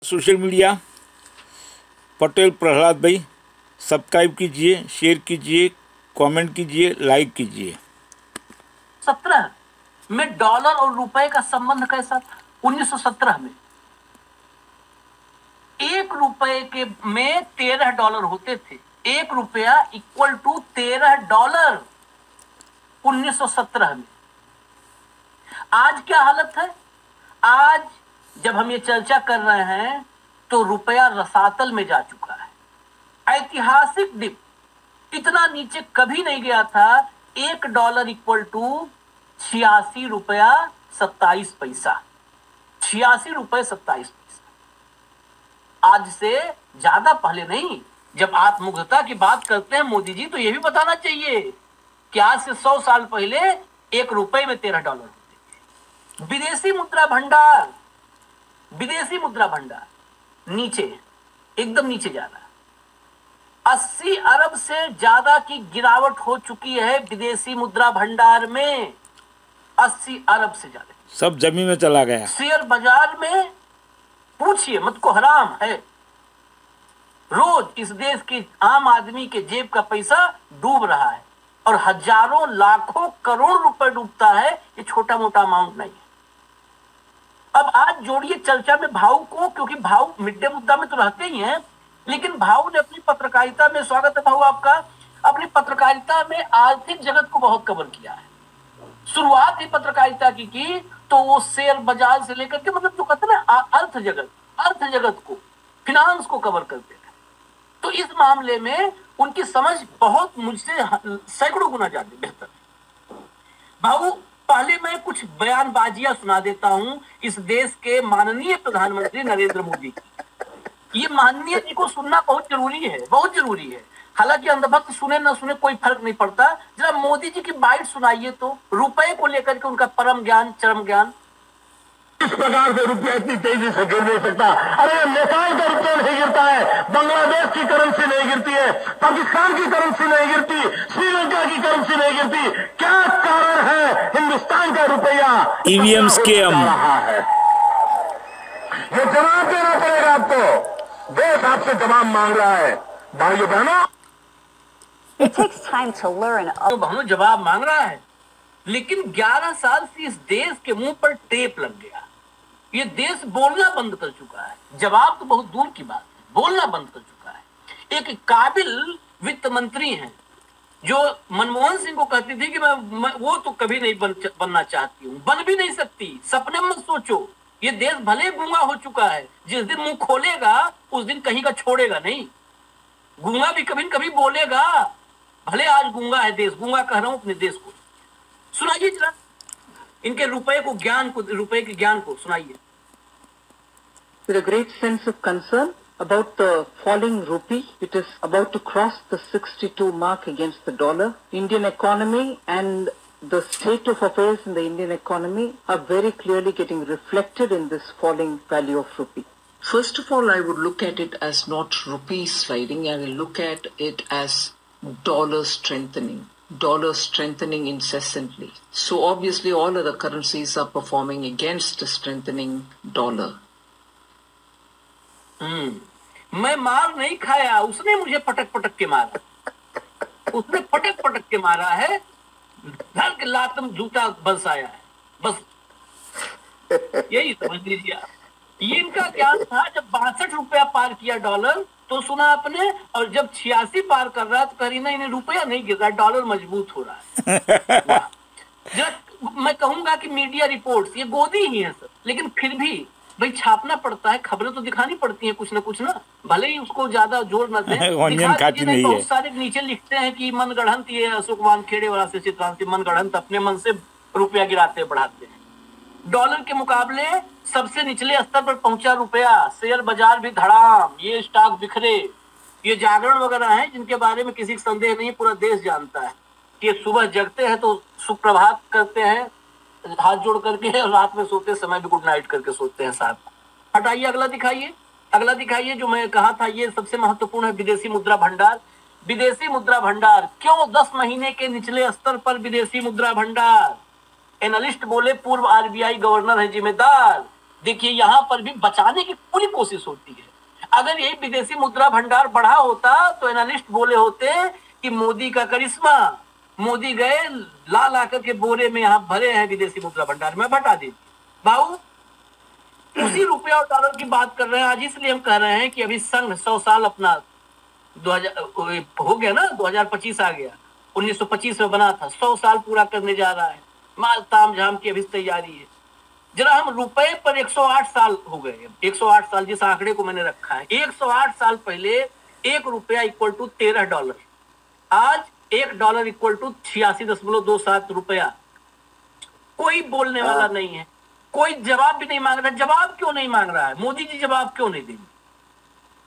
Social media Patel Prahlad भाई, subscribe कीजिए, share कीजिए, कमेंट कीजिए, लाइक कीजिए। 17 में डॉलर और रुपए का संबंध कैसा था? 1917 में 1 रुपए के में 13 डॉलर होते थे। 1 रुपया इक्वल टू 13 डॉलर 1917 में। आज क्या हालत है? आज जब हम ये चर्चा कर रहे हैं तो रुपया रसातल में जा चुका है। ऐतिहासिक डिप, इतना नीचे कभी नहीं गया था। 1 डॉलर इक्वल टू 86 रुपया 27 पैसा। 86 रुपए 27 पैसा। आज से ज्यादा पहले नहीं। जब आप मुग्धता की बात करते हैं मोदी जी, तो यह भी बताना चाहिए कि आज से 100 साल पहले 1 रुपए में 13 डॉलर होते थे। विदेशी मुद्रा भंडार, विदेशी मुद्रा भंडार नीचे, एकदम नीचे जा रहा है। 80 अरब से ज्यादा की गिरावट हो चुकी है विदेशी मुद्रा भंडार में। 80 अरब से ज्यादा सब जमीन में चला गया। शेयर बाजार में पूछिए मत, को हराम है। रोज इस देश के आम आदमी के जेब का पैसा डूब रहा है और हजारों लाखों करोड़ रुपए डूबता है। ये छोटा मोटा अमाउंट नहीं है। अब आज जोड़िए चर्चा में भाऊ को, क्योंकि भाऊ मिड डे मुद्दा में तो रहते ही हैं, लेकिन भाऊ ने अपनी पत्रकारिता में, स्वागत है भाऊ आपका, अपनी पत्रकारिता में आर्थिक जगत को बहुत कवर किया है। शुरुआत ही पत्रकारिता की तो वो शेयर बाजार से लेकर के, मतलब जो कहते हैं ना, अर्थ जगत को, फिनांस को कवर करते हैं। तो इस मामले में उनकी समझ बहुत मुझसे सैकड़ों गुना ज्यादा बेहतर है। भाऊ, पहले मैं कुछ बयानबाजियां सुना देता हूं इस देश के माननीय प्रधानमंत्री नरेंद्र मोदी की। ये माननीय जी को सुनना बहुत जरूरी है, बहुत जरूरी है। हालांकि अंधभक्त सुने न सुने कोई फर्क नहीं पड़ता। जरा मोदी जी की बाइट सुनाइए तो, रुपए को लेकर के उनका परम ज्ञान, चरम ज्ञान। इस प्रकार से रुपया इतनी तेजी से गिर नहीं सकता। अरे नेपाल का रुपया नहीं गिरता है, बांग्लादेश की करेंसी नहीं गिरती है, पाकिस्तान की करेंसी नहीं गिरती, श्रीलंका की करेंसी नहीं गिरती। क्या कारण है? हिंदुस्तान का रुपया ईवीएम स्कैम रहा है। ये जवाब देना पड़ेगा आपको। देश आपसे जवाब मांग रहा है। भाइयों बहनों, It takes time to learn. तो बहनों जवाब मांग रहा है, लेकिन 11 साल से इस देश के मुंह पर टेप लग गया। ये देश बोलना बंद कर चुका है। जवाब तो बहुत दूर की बात है, बोलना बंद कर चुका है। एक काबिल वित्त मंत्री हैं जो मनमोहन सिंह को कहती थी कि मैं वो तो कभी नहीं बनना चाहती हूँ, बन भी नहीं सकती, सपने मत सोचो। ये देश भले गूंगा हो चुका है, जिस दिन मुंह खोलेगा उस दिन कहीं का छोड़ेगा नहीं। गूंगा भी कभी न कभी बोलेगा। भले आज गूंगा है देश, गूंगा कह रहा हूं अपने देश को। सुनाइए जरा इनके रुपए को, ज्ञान को, रुपए के ज्ञान को सुनाइए। With a great sense of concern about the falling rupee, it is about to cross the 62 mark against the dollar. Indian economy and the state of affairs in the Indian economy are very clearly getting reflected in this falling value of rupee. First of all, I would look at it as not rupee sliding. I will look at it as dollar strengthening. Dollar strengthening incessantly. So obviously all other currencies are performing against the strengthening dollar. मैं मार नहीं खाया, उसने मुझे पटक पटक के मारा। उसने पटक पटक के मारा है, धर के लातम जूता बरसाया है, बस यही समझ लीजिए आप। ये इनका क्या था, जब 62 रुपया पार किया डॉलर तो सुना आपने, और जब 86 पार कर रहा तो करी नहीं, रुपया नहीं गिर रहा, डॉलर मजबूत हो रहा है। मैं कहूंगा कि मीडिया रिपोर्ट्स ये गोदी ही है सर, लेकिन फिर भी भाई छापना पड़ता है, खबरें तो दिखानी पड़ती हैं कुछ ना कुछ ना, भले ही उसको ज्यादा जोर न दे। बहुत सारे नीचे लिखते हैं कि मनगढ़ंत, ये अशोक वानखेड़े वाला से चित्रांत, मनगढ़ंत अपने मन से रुपया गिराते बढ़ाते हैं। डॉलर के मुकाबले सबसे निचले स्तर पर पहुंचा रुपया। शेयर बाजार भी धड़ाम, ये स्टॉक बिखरे। ये जागरण वगैरह हैं जिनके बारे में किसी का संदेह नहीं, पूरा देश जानता है कि सुबह जगते हैं तो सुप्रभात करते हैं हाथ जोड़ करके, और रात में सोते समय भी गुड नाइट करके सोते हैं साथ। हटाइए, अगला दिखाइए, अगला दिखाइए। जो मैं कहा था ये सबसे महत्वपूर्ण है, विदेशी मुद्रा भंडार। विदेशी मुद्रा भंडार क्यों 10 महीने के निचले स्तर पर विदेशी मुद्रा भंडार? एनालिस्ट बोले पूर्व आरबीआई गवर्नर है जिम्मेदार। देखिए यहाँ पर भी बचाने की पूरी कोशिश होती है। अगर यही विदेशी मुद्रा भंडार बढ़ा होता तो एनालिस्ट बोले होते कि मोदी का करिश्मा, मोदी गए ला करके बोरे में यहाँ भरे हैं विदेशी मुद्रा भंडार में, बटा देती। भाऊ उसी रुपया और डॉलर की बात कर रहे हैं आज, इसलिए हम कह रहे हैं कि अभी संघ 100 साल अपना 2000 हो गया ना, 2025 आ गया, 1925 में बना था, 100 साल पूरा करने जा रहा है। माल ताम झाम की अभी तैयारी है। जरा हम रुपए पर 108 साल हो गए, 108 साल जिस आंकड़े को मैंने रखा है, 108 साल पहले 1 रुपया इक्वल टू 13 डॉलर, आज 1 डॉलर इक्वल टू 86.27 रुपया। कोई बोलने वाला नहीं है, कोई जवाब भी नहीं मांग रहा। जवाब क्यों नहीं मांग रहा है मोदी जी? जवाब क्यों नहीं देंगे?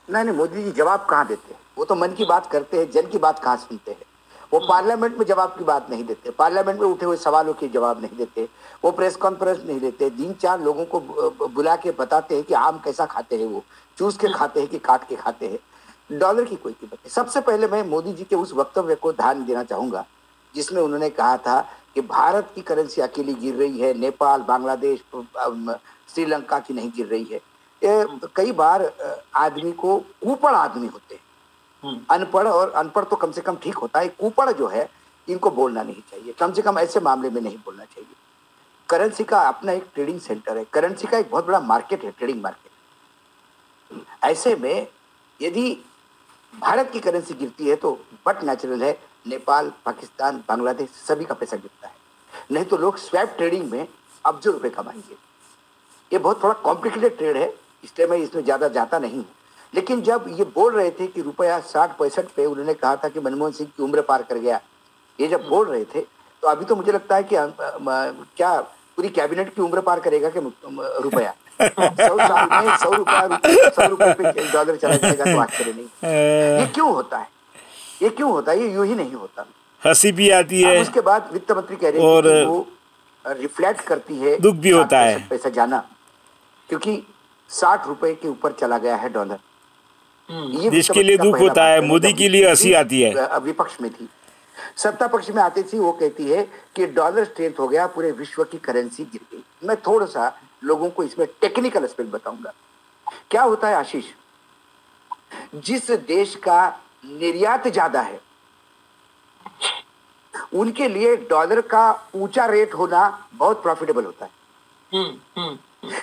नहीं, मोदी जी जवाब कहाँ देते हैं? वो तो मन की बात करते हैं, जन की बात कहाँ सुनते हैं। वो पार्लियामेंट में जवाब की बात नहीं देते, पार्लियामेंट में उठे हुए सवालों के जवाब नहीं देते, वो प्रेस कॉन्फ्रेंस नहीं देते, 3-4 लोगों को बुला के बताते हैं कि आम कैसा खाते हैं, वो चूस के खाते हैं कि काट के खाते हैं। डॉलर की कोई कीमत नहीं। सबसे पहले मैं मोदी जी के उस वक्तव्य को ध्यान देना चाहूंगा जिसमें उन्होंने कहा था कि भारत की करेंसी अकेली गिर रही है, नेपाल, बांग्लादेश, श्रीलंका की नहीं गिर रही है। कई बार आदमी को कुपड़ आदमी होते हैं, अनपढ़, और अनपढ़ तो कम से कम ठीक होता है, कुपड़ जो है इनको बोलना नहीं चाहिए, कम से कम ऐसे मामले में नहीं बोलना चाहिए। करेंसी का अपना एक ट्रेडिंग सेंटर है, करेंसी का एक बहुत बड़ा मार्केट है, ट्रेडिंग मार्केट। ऐसे में यदि भारत की करेंसी गिरती है तो बट नेचुरल है नेपाल, पाकिस्तान, बांग्लादेश सभी का पैसा गिरता है, नहीं तो लोग स्वैप ट्रेडिंग में अरबों रुपए कमाएंगे। ये बहुत थोड़ा कॉम्प्लिकेटेड ट्रेड है, इसलिए मैं इसमें ज़्यादा जाता नहीं हूँ। लेकिन जब ये बोल रहे थे कि रुपया 60-65 पे, उन्होंने कहा था कि मनमोहन सिंह की उम्र पार कर गया, ये जब बोल रहे थे तो अभी तो मुझे लगता है कि क्या पूरी कैबिनेट की उम्र पार करेगा कि रुपया 100 साल में 100 रुपये पे डॉलर चला जाएगा तो आश्चर्य नहीं। ये क्यों होता है? ये क्यों होता है? ये यूं ही नहीं होता। हंसी भी आती है, उसके बाद वित्त मंत्री कह रहे हैं कि वो रिफ्लेक्ट करती है, दुख भी होता है पैसा जाना, क्योंकि 60 रुपए के ऊपर चला गया है डॉलर। जिसके लिए दुख होता है, मोदी के लिए हंसी आती है। विपक्ष में थी, सत्ता पक्ष में आती थी, वो कहती है कि डॉलर स्ट्रेंथ हो गया, पूरे विश्व की करेंसी गिर गई। मैं थोड़ा सा लोगों को इसमें टेक्निकल एस्पेक्ट बताऊंगा। क्या होता है आशीष, जिस देश का निर्यात ज्यादा है उनके लिए डॉलर का ऊंचा रेट होना बहुत प्रॉफिटेबल होता है,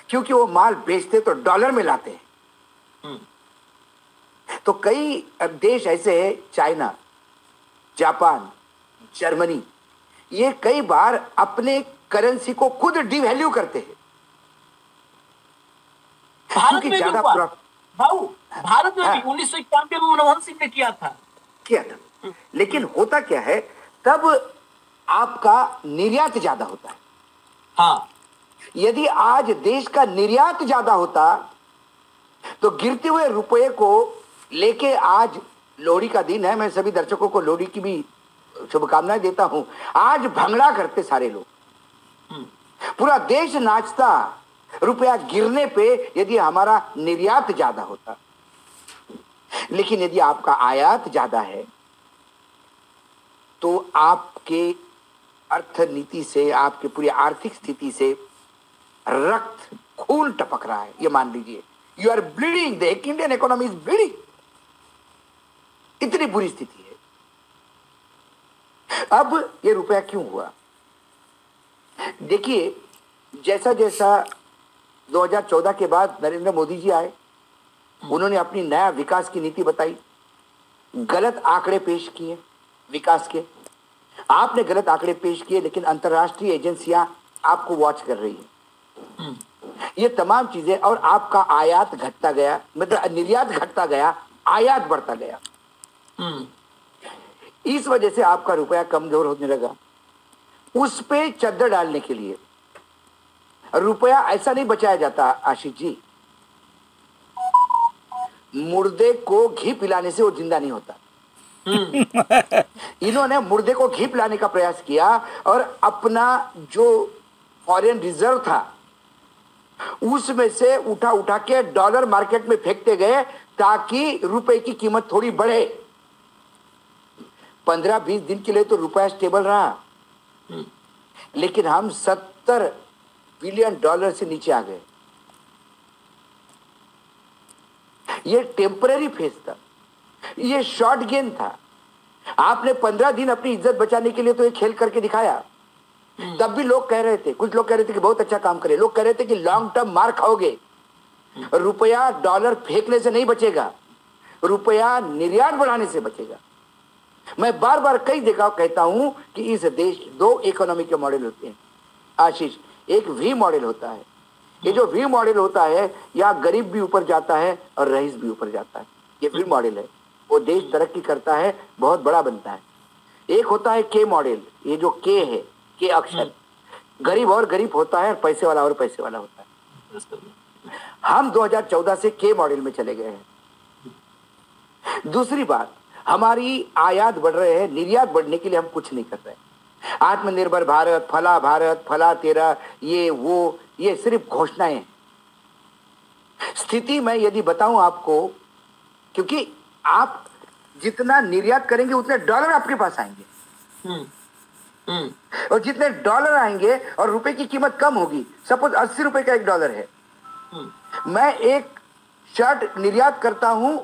क्योंकि वो माल बेचते तो डॉलर में लाते हैं। तो कई देश ऐसे हैं, चाइना, जापान, जर्मनी, ये कई बार अपने करेंसी को खुद डिवैल्यू करते हैं, भारत में ज्यादा भारत में 1991 में मनमोहन सिंह ने किया था। लेकिन होता क्या है, तब आपका निर्यात ज्यादा होता है। हाँ, यदि आज देश का निर्यात ज्यादा होता तो गिरते हुए रुपये को लेके, आज लोहड़ी का दिन है, मैं सभी दर्शकों को लोहड़ी की भी शुभकामनाएं देता हूं। आज भंगड़ा करते सारे लोग, पूरा देश नाचता रुपया गिरने पे, यदि हमारा निर्यात ज्यादा होता। लेकिन यदि आपका आयात ज्यादा है तो आपके अर्थनीति से, आपके पूरी आर्थिक स्थिति से रक्त, खून टपक रहा है, ये मान लीजिए। You are bleeding, the Indian economy is bleeding. इतनी बुरी स्थिति है। अब ये रुपया क्यों हुआ? देखिए, जैसा जैसा 2014 के बाद नरेंद्र मोदी जी आए, उन्होंने अपनी नया विकास की नीति बताई, गलत आंकड़े पेश किए विकास के। आपने गलत आंकड़े पेश किए, लेकिन अंतर्राष्ट्रीय एजेंसियां आपको वॉच कर रही है। ये तमाम चीजें, और आपका आयात घटता गया, मतलब निर्यात घटता गया, आयात बढ़ता गया। इस वजह से आपका रुपया कमजोर होने लगा। उस पे चद्दर डालने के लिए रुपया ऐसा नहीं बचाया जाता आशीष जी। मुर्दे को घी पिलाने से वो जिंदा नहीं होता। इन्होंने मुर्दे को घी पिलाने का प्रयास किया और अपना जो फॉरेन रिजर्व था उसमें से उठा उठा के डॉलर मार्केट में फेंकते गए ताकि रुपए की कीमत थोड़ी बढ़े। 15-20 दिन के लिए तो रुपया स्टेबल रहा, लेकिन हम $70 बिलियन से नीचे आ गए। ये टेम्पररी फेज था, ये शॉर्ट गेम था। आपने 15 दिन अपनी इज्जत बचाने के लिए तो ये खेल करके दिखाया। तब भी लोग कह रहे थे, कुछ लोग कह रहे थे कि बहुत अच्छा काम करे, लोग कह रहे थे कि लॉन्ग टर्म मार खाओगे, रुपया डॉलर फेंकने से नहीं बचेगा, रुपया निर्यात बढ़ाने से बचेगा। मैं बार बार कई जगह कहता हूं कि इस देश 2 इकोनॉमी के मॉडल होते हैं आशीष। एक वी मॉडल होता है, ये जो वी मॉडल होता है यहाँ गरीब भी ऊपर जाता है और रईस भी ऊपर जाता है। ये वी मॉडल है, वो देश तरक्की करता है, बहुत बड़ा बनता है। एक होता है के मॉडल, ये जो के है, के अक्षर, गरीब और गरीब होता है और पैसे वाला और पैसे वाला होता है। हम 2014 से के मॉडल में चले गए हैं। दूसरी बात, हमारी आयात बढ़ रहे हैं, निर्यात बढ़ने के लिए हम कुछ नहीं कर रहे हैं। आत्मनिर्भर भारत, फला तेरा, ये वो, ये सिर्फ घोषणाएं हैं। स्थिति में यदि बताऊं आपको, क्योंकि आप जितना निर्यात करेंगे उतने डॉलर आपके पास आएंगे, और जितने डॉलर आएंगे और रुपए की कीमत कम होगी, सपोज 80 रुपए का $1 है, मैं एक शर्ट निर्यात करता हूं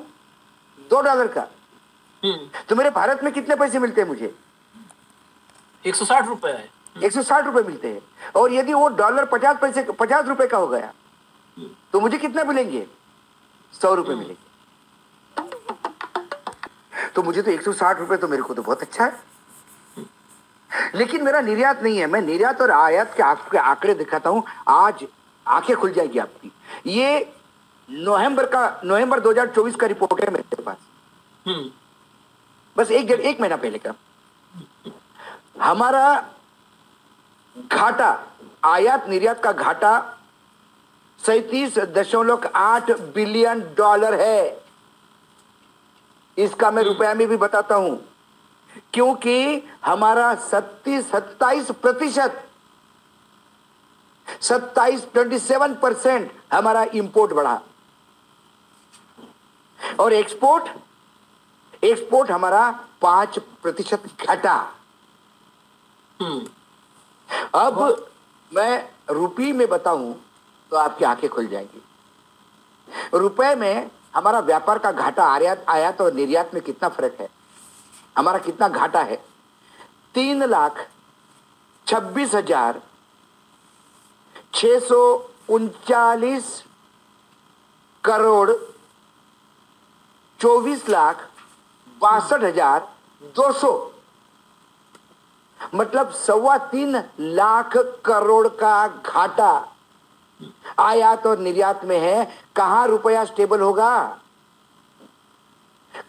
$2 का, तो मेरे भारत में कितने पैसे मिलते हैं मुझे? 160 रुपए है। 160 रुपए मिलते हैं। और यदि वो डॉलर 50 रुपए का हो गया तो मुझे कितना मिलेंगे? 100 रुपए मिलेंगे। तो मुझे तो 160 रुपए, तो मेरे को तो बहुत अच्छा है। लेकिन मेरा निर्यात नहीं है। मैं निर्यात और आयात के आपके आंकड़े दिखाता हूं, आज आंखें खुल जाएगी आपकी। ये नवंबर 2024 का रिपोर्ट है मेरे पास, बस एक महीना पहले का। हमारा घाटा, आयात निर्यात का घाटा $37.8 बिलियन है। इसका मैं रुपया में भी बताता हूं, क्योंकि हमारा 27% हमारा इंपोर्ट बढ़ा, और एक्सपोर्ट हमारा 5% घटा। अब मैं रुपये में बताऊं तो आपकी आंखें खुल जाएंगी। रुपए में हमारा व्यापार का घाटा, आयात और निर्यात में कितना फर्क है, हमारा कितना घाटा है? 3,26,639 करोड़ 24,62,200, मतलब 3.25 लाख करोड़ का घाटा आयात और निर्यात में है। कहां रुपया स्टेबल होगा?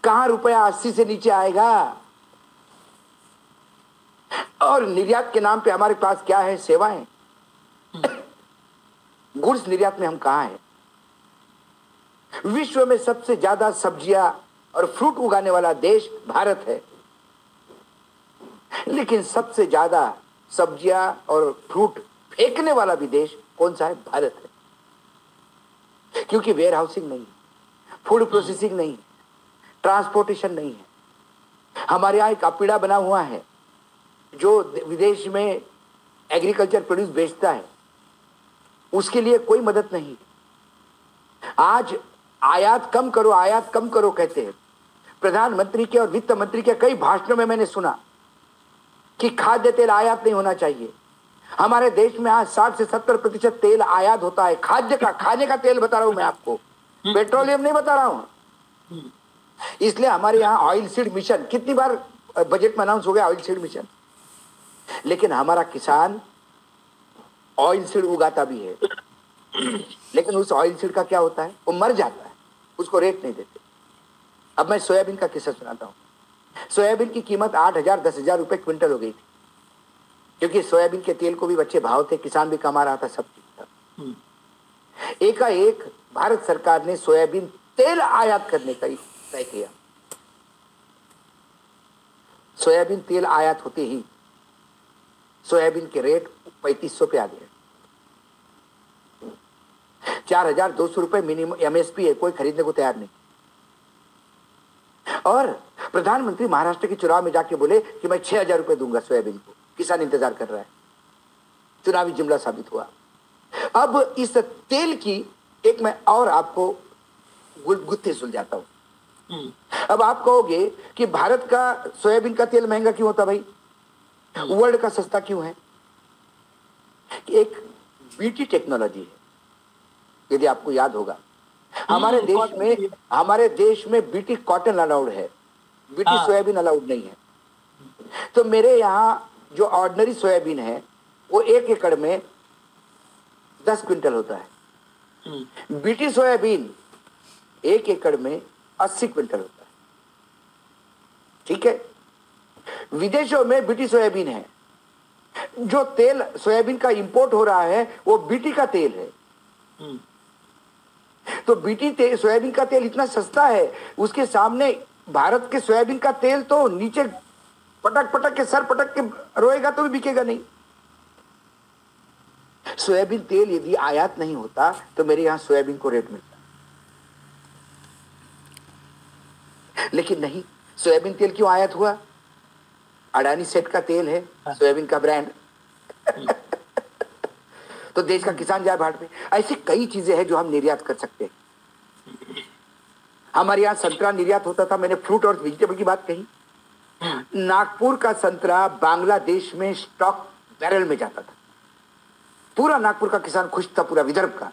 कहां रुपया 80 से नीचे आएगा? और निर्यात के नाम पे हमारे पास क्या है? सेवाएं। गुड्स निर्यात में हम कहां हैं? विश्व में सबसे ज्यादा सब्जियां और फ्रूट उगाने वाला देश भारत है, लेकिन सबसे ज्यादा सब्जियां और फ्रूट फेंकने वाला भी देश कौन सा है? भारत है। क्योंकि वेयर हाउसिंग नहीं है, फूड प्रोसेसिंग नहीं है, ट्रांसपोर्टेशन नहीं है। हमारे यहाँ एक अपिड़ा बना हुआ है जो विदेश में एग्रीकल्चर प्रोड्यूस बेचता है, उसके लिए कोई मदद नहीं। आज आयात कम करो कहते हैं। प्रधानमंत्री के और वित्त मंत्री के कई भाषणों में मैंने सुना कि खाद्य तेल आयात नहीं होना चाहिए। हमारे देश में आज 60 से 70% तेल आयात होता है, खाद्य का, खाने का तेल बता रहा हूं मैं आपको, पेट्रोलियम नहीं बता रहा हूं। इसलिए हमारे यहाँ ऑयल सीड मिशन, कितनी बार बजट में अनाउंस हो गया ऑयल सीड मिशन, लेकिन हमारा किसान ऑयल सीड उगाता भी है, लेकिन उस ऑयल सीड का क्या होता है? वो मर जाता है, उसको रेट नहीं देते। अब मैं सोयाबीन का किस्सा सुनाता हूँ। सोयाबीन की कीमत 8,000-10,000 रुपए क्विंटल हो गई थी, क्योंकि सोयाबीन के तेल को भी अच्छे भाव थे, किसान भी कमा रहा था, सब ठीक था। एकाएक भारत सरकार ने सोयाबीन तेल आयात करने का तय किया। सोयाबीन तेल आयात होते ही सोयाबीन के रेट 3,500 पे आ गए। 4,200 रुपए मिनिमम एमएसपी है, कोई खरीदने को तैयार नहीं। और प्रधानमंत्री महाराष्ट्र के चुनाव में जाके बोले कि मैं 6,000 रुपए दूंगा सोयाबीन को, किसान इंतजार कर रहा है। चुनावी जुमला साबित हुआ। अब इस तेल की एक मैं और आपको गुत्थे सुलझाता हूं। अब आप कहोगे कि भारत का सोयाबीन का तेल महंगा क्यों होता भाई, वर्ल्ड का सस्ता क्यों है? एक बीटी टेक्नोलॉजी है, यदि आपको याद होगा हमारे देश में बीटी कॉटन अलाउड है, बीटी सोयाबीन अलाउड नहीं है। तो मेरे यहाँ जो ऑर्डिनरी सोयाबीन है वो 1 एकड़ में 10 क्विंटल होता है, बीटी सोयाबीन 1 एकड़ में 80 क्विंटल होता है। ठीक है, विदेशों में बीटी सोयाबीन है, जो तेल सोयाबीन का इंपोर्ट हो रहा है वो बीटी का तेल है। तो बीटी सोयाबीन का तेल इतना सस्ता है, उसके सामने भारत के सोयाबीन का तेल तो नीचे पटक पटक के सर पटक के रोएगा तो भी बिकेगा नहीं। सोयाबीन तेल यदि आयात नहीं होता तो मेरे यहां सोयाबीन को रेट मिलता, लेकिन नहीं। सोयाबीन तेल क्यों आयात हुआ? अडानी सेट का तेल है सोयाबीन का ब्रांड। तो देश का किसान जाए भाड़ में। ऐसी कई चीजें हैं जो हम निर्यात कर सकते हैं। हमारे यहाँ संतरा निर्यात होता था, मैंने फ्रूट और वेजिटेबल की बात कही। नागपुर का संतरा बांग्लादेश में स्टॉक बैरल में जाता था, पूरा नागपुर का किसान खुश था, पूरा विदर्भ का।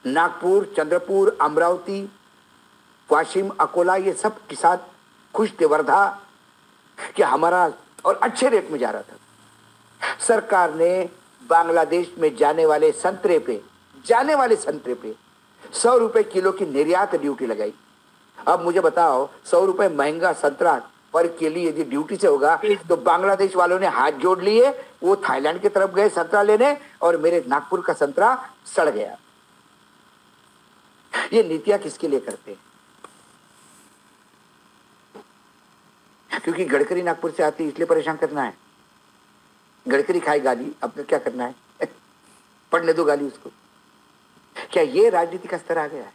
नागपुर, चंद्रपुर, अमरावती, वाशिम, अकोला, ये सब किसान खुश थे, वर्धा, कि हमारा और अच्छे रेट में जा रहा था। सरकार ने बांग्लादेश में जाने वाले संतरे पे 100 रुपए किलो की निर्यात ड्यूटी लगाई। अब मुझे बताओ, 100 रुपए महंगा संतरा पर केली यदि ड्यूटी से होगा तो बांग्लादेश वालों ने हाथ जोड़ लिए, वो थाईलैंड की तरफ गए संतरा लेने, और मेरे नागपुर का संतरा सड़ गया। ये नीतियां किसके लिए करते हैं? क्योंकि गडकरी नागपुर से आती, इसलिए परेशान करना है। गडकरी खाए गाली, अब क्या करना है? पढ़ने दो गाली उसको। क्या ये राजनीति का स्तर आ गया है?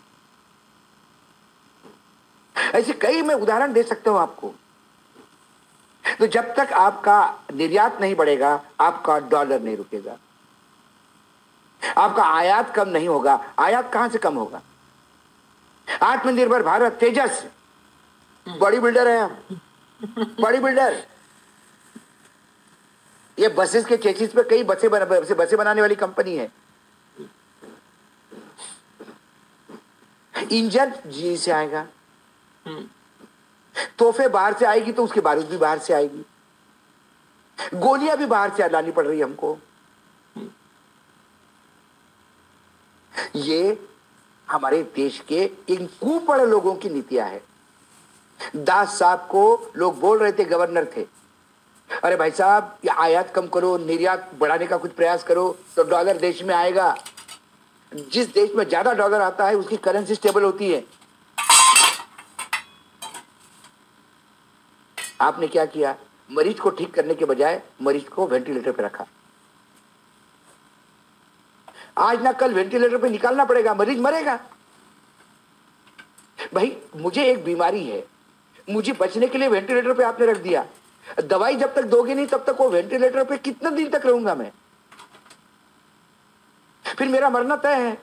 ऐसे कई मैं उदाहरण दे सकता हूं आपको। तो जब तक आपका निर्यात नहीं बढ़ेगा, आपका डॉलर नहीं रुकेगा, आपका आयात कम नहीं होगा। आयात कहां से कम होगा? आत्मनिर्भर भारत, तेजस, बॉडी बिल्डर है हम, बॉडी बिल्डर। ये बसेस के चेसिस पे कई बसें बनाने वाली कंपनी है। इंजन जी से आएगा, तोहफे बाहर से आएगी तो उसके बारूद भी बाहर से आएगी, गोलियां भी बाहर से लानी पड़ रही है हमको। ये हमारे देश के इन कुपड़ लोगों की नीतियां है। दास साहब को लोग बोल रहे थे, गवर्नर थे, अरे भाई साहब ये आयात कम करो, निर्यात बढ़ाने का कुछ प्रयास करो तो डॉलर देश में आएगा। जिस देश में ज्यादा डॉलर आता है उसकी करेंसी स्टेबल होती है। आपने क्या किया? मरीज को ठीक करने के बजाय मरीज को वेंटिलेटर पे रखा। आज ना कल वेंटिलेटर पे निकालना पड़ेगा, मरीज मरेगा। भाई मुझे एक बीमारी है, मुझे बचने के लिए वेंटिलेटर पे आपने रख दिया, दवाई जब तक दोगे नहीं तब तक वो वेंटिलेटर पे कितने दिन तक रहूंगा मैं? फिर मेरा मरना तय है।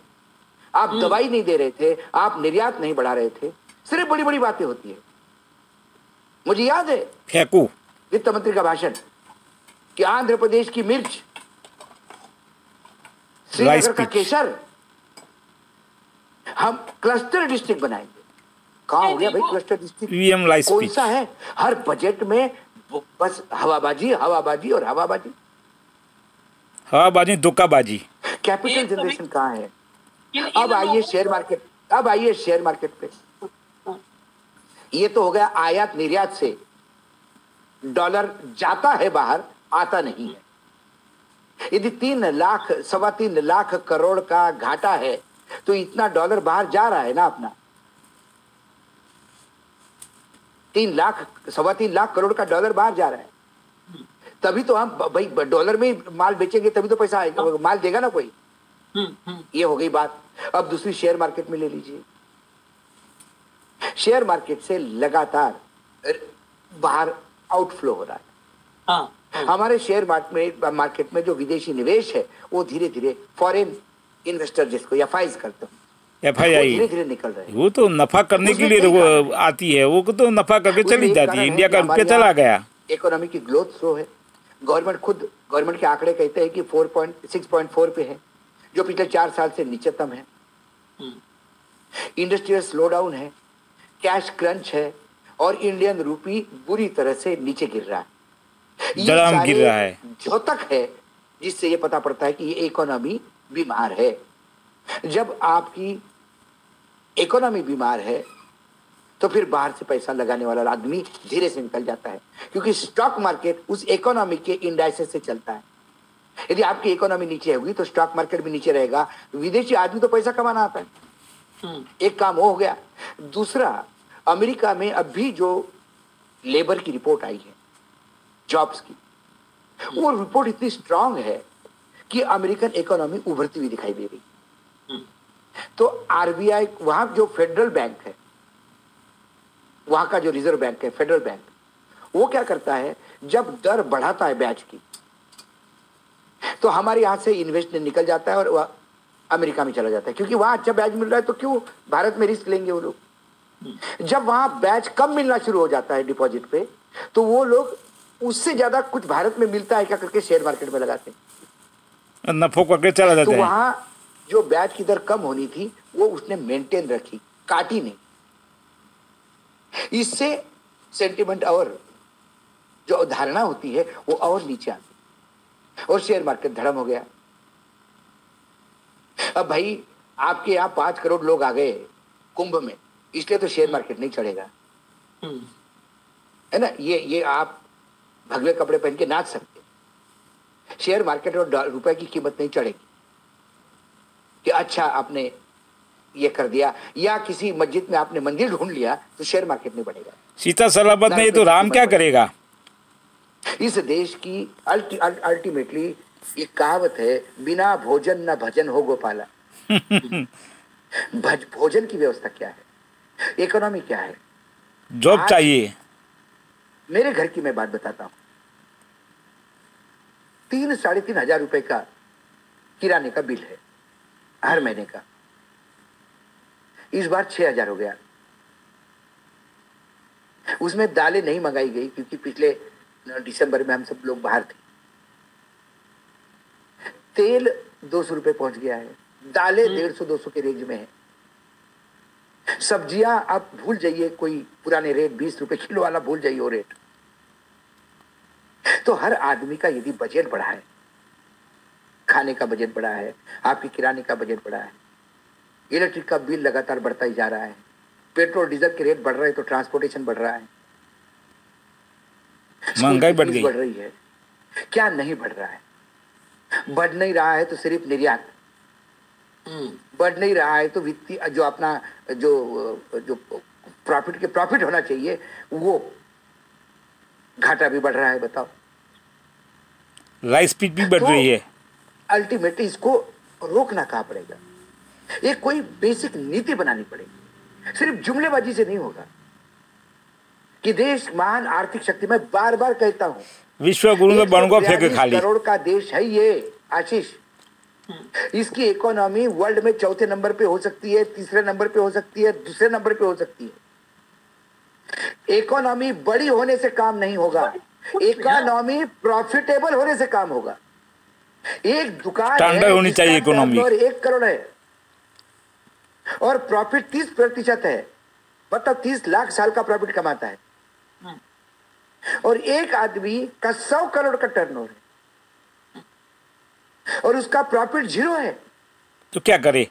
आप दवाई नहीं दे रहे थे, आप निर्यात नहीं बढ़ा रहे थे, सिर्फ बड़ी बड़ी बातें होती है। मुझे याद है फेंकू वित्त मंत्री का भाषण कि आंध्र प्रदेश की मिर्च, श्रीनगर का केसर हम क्लस्टर डिस्ट्रिक्ट बनाएंगे। कहां हो गया भाई क्लस्टर डिस्ट्रिक्ट? कौन सा है? हर बजट में बस हवाबाजी, हवाबाजी और हवाबाजी, हवाबाजी, धोखाबाजी। कैपिटल जनरेशन कहाँ है? अब आइए शेयर मार्केट, अब आइए शेयर मार्केट पे। ये तो हो गया आयात निर्यात से। डॉलर जाता है बाहर, आता नहीं है। यदि 3 लाख 3.25 लाख करोड़ का घाटा है तो इतना डॉलर बाहर जा रहा है ना अपना। 3.25 लाख करोड़ का डॉलर बाहर जा रहा है, तभी तो हम भाई डॉलर में माल बेचेंगे, तभी तो पैसा आएगा, माल देगा ना कोई। ये हो गई बात। अब दूसरी शेयर मार्केट में ले लीजिए। शेयर मार्केट से लगातार बाहर आउटफ्लो हो रहा है। हमारे शेयर मार्केट में जो विदेशी निवेश है वो धीरे धीरे फॉरेन इन्वेस्टर जिसको एफआईज करते हैं FII धीरे धीरे निकल रहे हैं। वो तो नफा करने के लिए वो आती है, वो तो नफा करके चली जाती है। इंडिया का रुपया चला गया। इकोनॉमी की ग्रोथ स्लो है। गवर्नमेंट के आंकड़े कहते हैं कि 6.4 पे है, जो पिछले 4 साल से नीचतम है। इंडस्ट्रियल स्लो डाउन है, कैश क्रंच है और इंडियन रूपी बुरी तरह से नीचे गिर रहा है। धड़ाम गिर रहा है। द्योतक है जिससे ये पता पड़ता है कि ये इकोनॉमी बीमार है। जब आपकी इकोनॉमी बीमार है तो फिर बाहर से पैसा लगाने वाला आदमी धीरे से निकल जाता है, क्योंकि स्टॉक मार्केट उस इकोनॉमी के इंडाइसेस से चलता है। यदि आपकी इकोनॉमी नीचे होगी तो स्टॉक मार्केट भी नीचे रहेगा। विदेशी आदमी तो पैसा कमाना आता है, एक काम हो गया। दूसरा, अमेरिका में अभी जो लेबर की रिपोर्ट आई है, जॉब्स की, वो रिपोर्ट इतनी स्ट्रांग है कि अमेरिकन इकोनॉमी उभरती हुई दिखाई दे रही। तो RBI, वहां जो फेडरल बैंक है, वहां का जो रिजर्व बैंक है, फेडरल बैंक, वो क्या करता है, जब दर बढ़ाता है ब्याज की, तो हमारे यहां से इन्वेस्टमेंट निकल जाता है और वह अमेरिका में चला जाता है, क्योंकि वहां अच्छा ब्याज मिल रहा है तो क्यों भारत में रिस्क लेंगे वो लोग। जब वहां ब्याज कम मिलना शुरू हो जाता है डिपॉजिट पे, तो वो लोग उससे ज्यादा कुछ भारत में मिलता है क्या करके शेयर मार्केट में लगाते हैं, नफो करके चला जाता है। तो वहां जो ब्याज की दर कम होनी थी वो उसने मेंटेन रखी, काटी नहीं। इससे सेंटिमेंट और जो धारणा होती है वो और नीचे आती और शेयर मार्केट धड़म हो गया। अब भाई आपके यहाँ 5 करोड़ लोग आ गए कुंभ में, इसलिए तो शेयर मार्केट नहीं चढ़ेगा, है ना। ये आप भगवे कपड़े पहन के नाच सकते, शेयर मार्केट और रुपए की कीमत नहीं चढ़ेगी कि अच्छा आपने ये कर दिया, या किसी मस्जिद में आपने मंदिर ढूंढ लिया तो शेयर मार्केट नहीं बढ़ेगा। सीता सलामत नहीं तो राम क्या करेगा। इस देश की अल्टीमेटली एक कहावत है, बिना भोजन न भजन हो गोपाला। भोजन की व्यवस्था क्या है, इकोनॉमी क्या है, जॉब चाहिए। मेरे घर की मैं बात बताता हूँ, 3-3.5 हजार रुपए का किराने का बिल है हर महीने का। इस बार 6,000 हो गया। उसमें दालें नहीं मंगाई गई क्योंकि पिछले दिसंबर में हम सब लोग बाहर थे। तेल 200 रुपए पहुंच गया है, दालें 150-200 के रेंज में है। सब्जियां आप भूल जाइए, कोई पुराने रेट 20 रुपए किलो वाला भूल जाइए वो रेट। तो हर आदमी का यदि बजट बढ़ा है, खाने का बजट बढ़ा है, आपके किराने का बजट बढ़ा है, इलेक्ट्रिक का बिल लगातार बढ़ता ही जा रहा है, पेट्रोल डीजल के रेट बढ़ रहे हैं तो ट्रांसपोर्टेशन बढ़ रहा है, महंगाई बढ़ गई, बढ़ रही है, क्या नहीं बढ़ रहा है। बढ़ नहीं रहा है तो सिर्फ निर्यात, बढ़ नहीं रहा है तो वित्तीय जो अपना जो प्रॉफिट होना चाहिए वो घाटा भी बढ़ रहा है। बताओ, राइस पीट भी बढ़ रही है। अल्टीमेटली इसको रोकना कहाँ पड़ेगा, एक कोई बेसिक नीति बनानी पड़ेगी। सिर्फ जुमलेबाजी से नहीं होगा कि देश महान आर्थिक शक्ति, मैं बार बार कहता हूं, विश्व गुरु में बनूंगा फेंके खाली। करोड़ का देश है ये आशीष। इसकी इकोनॉमी वर्ल्ड में 4थे नंबर पे हो सकती है, 3रे नंबर पे हो सकती है, 2रे नंबर पे हो सकती है। इकोनॉमी बड़ी होने से काम नहीं होगा, इकोनॉमी प्रॉफिटेबल होने से काम होगा। एक दुकान स्टैंडर्ड होनी चाहिए इकोनॉमी। और 1 करोड़ है और प्रॉफिट 30% है, मतलब 30 लाख साल का प्रॉफिट कमाता है, और एक आदमी का 100 करोड़ का टर्नओवर है और उसका प्रॉफिट 0 है, तो क्या करे,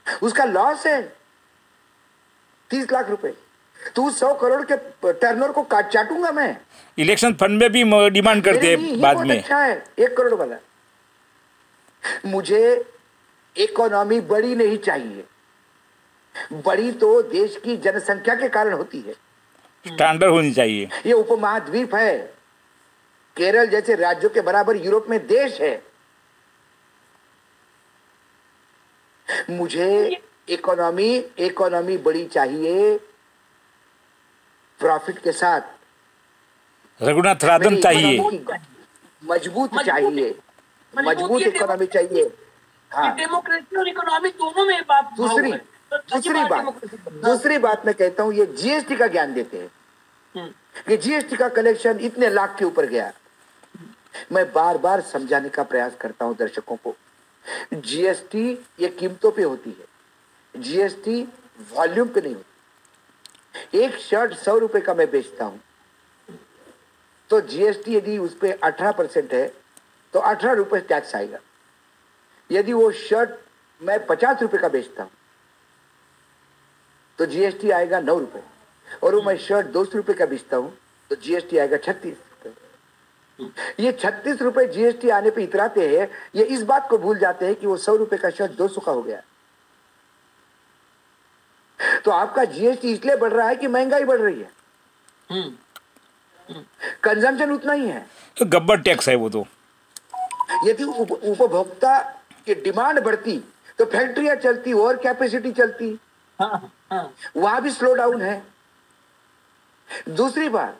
उसका लॉस है 30 लाख रुपए। तो 100 करोड़ के टर्नओवर को काट चाटूंगा मैं। इलेक्शन फंड में भी डिमांड करते हैं बाद में। अच्छा है 1 करोड़ वाला। मुझे इकोनॉमी बड़ी नहीं चाहिए, बड़ी तो देश की जनसंख्या के कारण होती है, स्टैंडर्ड होनी चाहिए। ये उपमहाद्वीप है, केरल जैसे राज्यों के बराबर यूरोप में देश है। मुझे इकोनॉमी बड़ी चाहिए, प्रॉफिट के साथ। रघुनाथ राजन चाहिए, मजबूत चाहिए, मजबूत इकोनॉमी चाहिए। हाँ। डेमोक्रेसी और इकोनॉमी दोनों में ये बात दूसरी है। तो दूसरी बात मैं कहता हूँ, ये जीएसटी का ज्ञान देते हैं कि जीएसटी का कलेक्शन इतने लाख के ऊपर गया। मैं बार बार समझाने का प्रयास करता हूं दर्शकों को, जीएसटी ये कीमतों पे होती है, जीएसटी वॉल्यूम पे नहीं होती। एक शर्ट 100 रुपए का मैं बेचता हूं तो जीएसटी यदि उस पे 18% है तो 18 रुपए टैक्स आएगा। यदि वो शर्ट मैं 50 रुपए का बेचता हूं तो जीएसटी आएगा 9 रुपए, और वो मैं शर्ट 200 रुपए का बेचता हूं तो जीएसटी आएगा 36 रुपए। ये 36 रुपए जीएसटी आने पे इतराते हैं, ये इस बात को भूल जाते हैं कि वो 100 रुपए का शर्ट 200 का हो गया। तो आपका जीएसटी इसलिए बढ़ रहा है कि महंगाई बढ़ रही है, कंजम्पशन उतना ही है, तो गब्बर टैक्स है वो। तो यदि उपभोक्ता की डिमांड बढ़ती तो फैक्ट्रियां चलती और कैपेसिटी चलती, वहां भी स्लो डाउन है। दूसरी बात,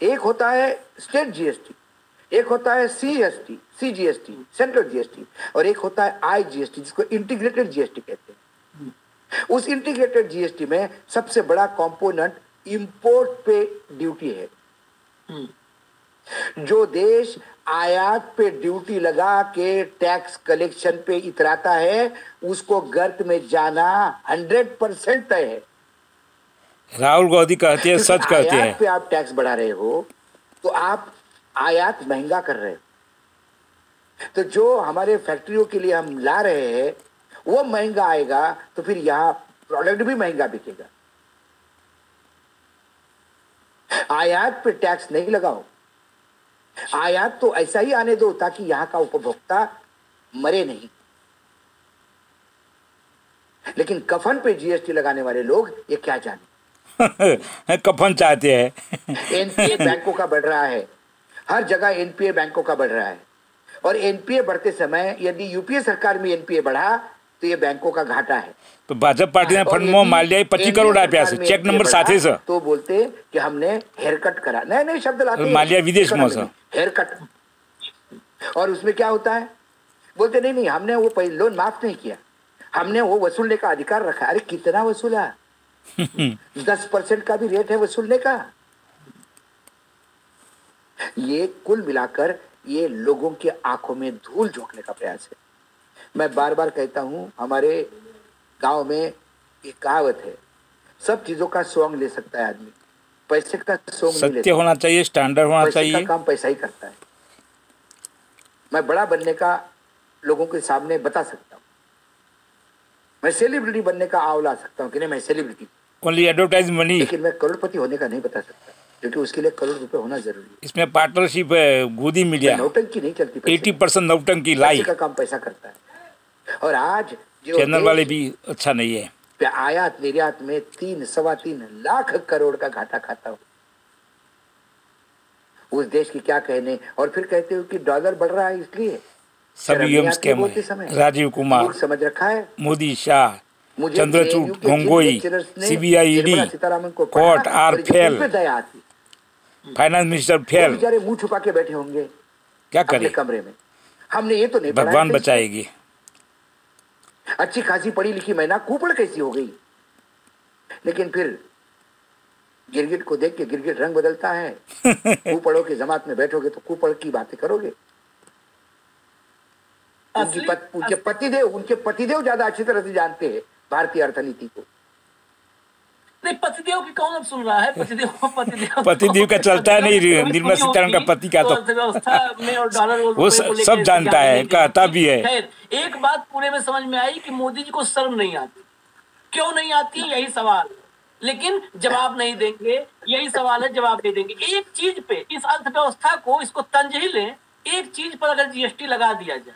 एक होता है स्टेट जीएसटी, एक होता है सीजीएसटी सेंट्रल जीएसटी, और एक होता है आईजीएसटी जिसको इंटीग्रेटेड जीएसटी कहते हैं। उस इंटीग्रेटेड जीएसटी में सबसे बड़ा कंपोनेंट इंपोर्ट पे ड्यूटी है। जो देश आयात पे ड्यूटी लगा के टैक्स कलेक्शन पे इतराता है उसको गर्त में जाना 100% तय है। राहुल गांधी कहते हैं, सच कहते हैं। आयात पे आप टैक्स बढ़ा रहे हो तो आप आयात महंगा कर रहे हो, तो जो हमारे फैक्ट्रियों के लिए हम ला रहे हैं वो महंगा आएगा, तो फिर यहाँ प्रोडक्ट भी महंगा बिकेगा। आयात पे टैक्स नहीं लगाओ, आयात तो ऐसा ही आने दो ताकि यहां का उपभोक्ता मरे नहीं। लेकिन कफन पे जीएसटी लगाने वाले लोग ये क्या जाने कफन चाहते हैं। एनपीए बैंकों का बढ़ रहा है, हर जगह एनपीए बैंकों का बढ़ रहा है, और एनपीए बढ़ते समय यदि यूपीए सरकार में एनपीए बढ़ा तो ये बैंकों का घाटा है। तो भाजपा पार्टी ने फंड में माल लिया 25 करोड़ रुपया से, चेक नंबर 7 से, तो बोलते कि हमने हेयर कट करा, नए नए शब्द लाते हैं, मालिया विदेश में से हेयर कट। और उसमें क्या होता है, बोलते नहीं नहीं हमने वो लोन माफ नहीं किया, हमने वो वसूलने का अधिकार रखा। अरे कितना वसूला 10% का भी रेट है वसूलने का। ये कुल मिलाकर ये लोगों की आंखों में धूल झोंकने का प्रयास है। मैं बार बार कहता हूं, हमारे गांव में एक कहावत है, सब चीजों का सॉन्ग ले सकता है आदमी, पैसे का सॉन्ग नहीं ले सकता। सत्य होना चाहिए, स्टैंडर्ड होना चाहिए, पैसे का काम पैसा ही करता है। मैं बड़ा बनने का लोगों के सामने बता सकता हूँ, मैं सेलिब्रिटी बनने का आव ला सकता हूँ कि नहीं मैं सेलिब्रिटी, ओनली एडवर्टाइज मनी, लेकिन मैं करोड़पति होने का नहीं बता सकता क्योंकि उसके लिए करोड़ रुपए होना जरूरी है। इसमें पार्टनरशिप है, गोदी मीडिया, नौटंकी नहीं चलती, 80% नौटंकी लाई का काम पैसा करता है। और आज जो चैनल वाले भी अच्छा नहीं है, आयात निर्यात में 3-3.25 लाख करोड़ का घाटा खाता हो, उस देश की क्या कहने। और फिर कहते हो कि डॉलर बढ़ रहा है इसलिए सब ईएम स्कैम है। राजीव कुमार, समझ रखा है, Modi, Shah, Chandrachud, Gogoi, CBI, ED, court are fail, finance minister fail, बेचारे मुंह छुपा के बैठे होंगे क्या करें कमरे में। हमने ये तो नहीं, भगवान बचाएगी। अच्छी खासी पढ़ी लिखी मैना कुपड़ कैसी हो गई, लेकिन फिर गिरगिट को देख के गिरगिट रंग बदलता है। कुपड़ों की जमात में बैठोगे तो कुपड़ की बातें करोगे। उनके पतिदेव ज्यादा अच्छी तरह से जानते हैं भारतीय अर्थनीति को। नहीं, पतिदेव की कौन अब सुन रहा है? पतिदेव का चलता है नहीं, निर्मला सीतारमण का पति का तो अर्थव्यवस्था में और डॉलर वो सब जानता है, कहता भी है। एक बात पूरे में समझ में आई कि मोदी जी को शर्म नहीं आती। क्यों नहीं आती, यही सवाल, लेकिन जवाब नहीं देंगे। यही सवाल है, जवाब दे देंगे। एक चीज पे, इस अर्थव्यवस्था को, इसको तंज ही लें, एक चीज पर अगर जीएसटी लगा दिया जाए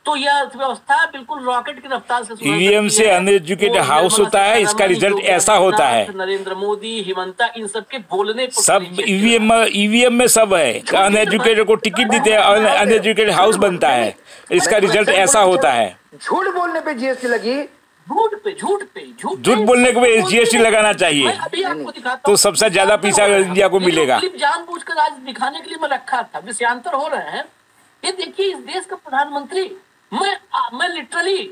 तो यह अर्थव्यवस्था बिल्कुल रॉकेट की रफ्तार से ईवीएम से अनएजुकेटेड हाउस होता है, इसका रिजल्ट ऐसा होता है। नरेंद्र मोदी, हिमंता, इन सब के बोलने पर सब ईवीएम में सब है। अनएजुकेटेड को टिकट देते हैं, अनएजुकेटेड हाउस बनता है, इसका रिजल्ट ऐसा होता है। झूठ बोलने पे जीएसटी लगी, झूठ बोलने को जीएसटी लगाना चाहिए, अभी आपको दिखाता तो सबसे ज्यादा पैसा इंडिया को मिलेगा। जानबूझकर आज दिखाने के लिए मैं रखा था, विषयांतर हो रहे हैं। ये देखिए, इस देश का प्रधानमंत्री मैं लिटरली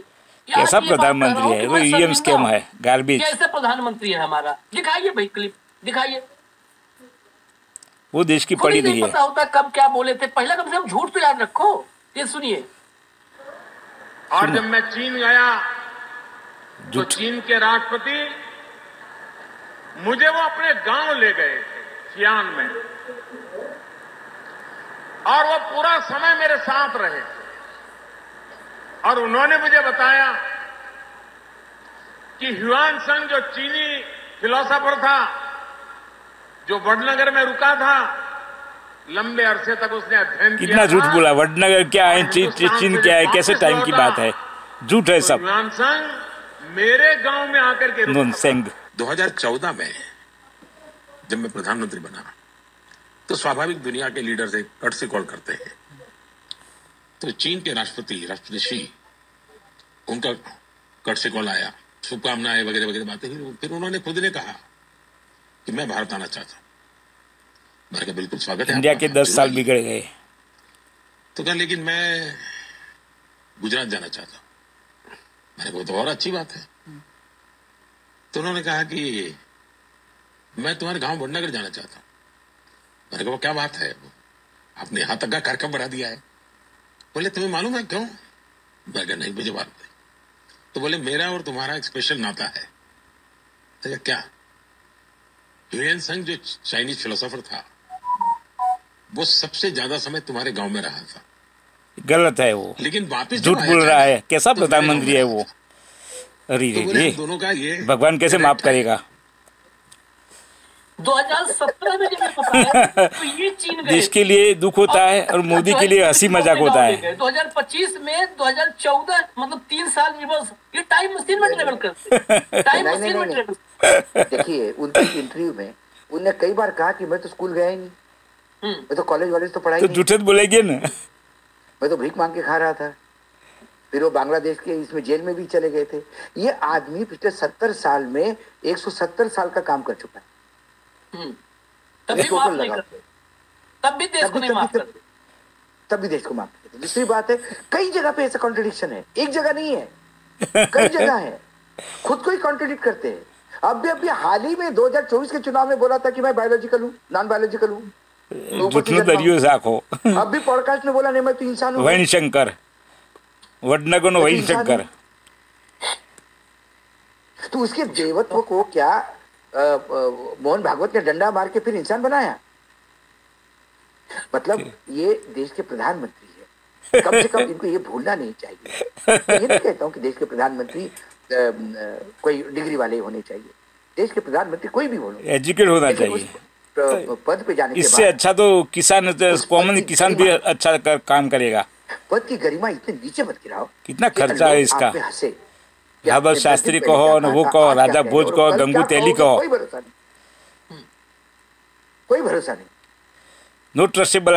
कैसा प्रधानमंत्री है वो? ईएम स्कैम है, गार्बेज। कैसे प्रधानमंत्री है हमारा? दिखाइए भाई क्लिप, दिखाइए। वो देश की पड़ी नहीं है। पता होता कब क्या बोले थे। पहला कम से कम झूठ तो याद रखो। ये सुनिए। और जब मैं चीन गया तो चीन के राष्ट्रपति मुझे वो अपने गांव ले गए थे, सियान में, और वो पूरा समय मेरे साथ रहे और उन्होंने मुझे बताया कि ह्यूआन संग जो चीनी फिलोसोफर था, जो वडनगर में रुका था, लंबे अरसे तक उसने अध्ययन किया। कितना झूठ बोला। वडनगर क्या है, चीन क्या है, कैसे टाइम की बात है? झूठ है सब। ह्यूआन संग मेरे गांव में आकर के 2014 में जब मैं प्रधानमंत्री बना तो स्वाभाविक दुनिया के लीडर से कट से कॉल करते हैं। तो चीन के राष्ट्रपति शी, उनका कट से कॉल आया, शुभकामनाएं वगैरह वगैरह बातें हुई। फिर उन्होंने खुद ने कहा कि मैं भारत आना चाहता हूं। मैंने कहा बिल्कुल स्वागत है। इंडिया के 10 साल बिगड़ गए। तो कहा लेकिन मैं गुजरात जाना चाहता हूं। मैंने कहा तो और अच्छी बात है। तो उन्होंने कहा कि मैं तुम्हारे गांव वडनगर जाना चाहता हूं। मैंने कहा क्या बात है, आपने यहां तक का कार्यक्रम बढ़ा दिया है। बोले तुम्हें मालूम है क्यों? मैं कहा नहीं, मुझे मालूम नहीं। तो बोले मेरा और तुम्हारा एक स्पेशल नाता है। तो क्या? ह्यूएन संग जो चाइनीज फिलोसोफर था, वो सबसे ज्यादा समय तुम्हारे गांव में रहा था। गलत है वो, लेकिन वापस झूठ बोल रहा है। कैसा तो प्रधानमंत्री है वो? अरे रे, दोनों का ये भगवान कैसे माफ करेगा? 2017 में जब मैं बताया तो ये चीन गए। देश के लिए दुख होता है और मोदी के लिए हंसी मजाक होता है। 2025 में 2014 मतलब 3 साल में बस ये टाइम मशीन में ट्रेवल करते। टाइम मशीन में ट्रेवल। देखिए उनकी इंटरव्यू में उन्होंने कई बार कहा कि मैं तो स्कूल गया ही नहीं, मैं तो कॉलेज वाले तो पढ़ाई तो झूठे बोलेंगे ना। मैं तो भीख मांग के खा रहा था। फिर वो बांग्लादेश के इसमें जेल में भी चले गए थे। ये आदमी पिछले 70 साल में 170 साल का काम कर चुका है। तब भी माफ नहीं करते, तब भी देश को नहीं माफ करते, तब भी देश को माफ करते। दूसरी बात है, कई जगह पे ऐसा कॉन्ट्रडिक्शन है, एक जगह नहीं है, कई जगह है, खुद को ही कॉन्ट्रडिक्ट करते हैं। अभी हाल ही में 2024 के चुनाव में बोला था कि मैं बायोलॉजिकल हूँ, नॉन बायोलॉजिकल हूँ। अब भी पॉडकास्ट में बोला नहीं मैं तो इंसान हूँ। वैन शंकर वडनगर, वैन शंकर। तो उसके देवत्व को क्या मोहन भागवत ने डंडा मार के फिर इंसान बनाया? मतलब ये देश के प्रधानमंत्री है, कम से कम इनको ये भूलना नहीं चाहिए। तो ये नहीं कहता हूँ कि देश के प्रधानमंत्री कोई डिग्री वाले होने चाहिए। देश के प्रधानमंत्री कोई भी होना, एजुकेट होना चाहिए। पद पे जाने इससे अच्छा तो किसान, कॉमन किसान भी अच्छा काम करेगा। पद की गरिमा इतने नीचे मत गिराओ। कितना खर्चा है इसका। हबल शास्त्री कहो, वो कहो, राजा भोज कहो, गंगू तेली कहो, कोई भरोसा नहीं, कोई भरोसा नहीं। No trustable.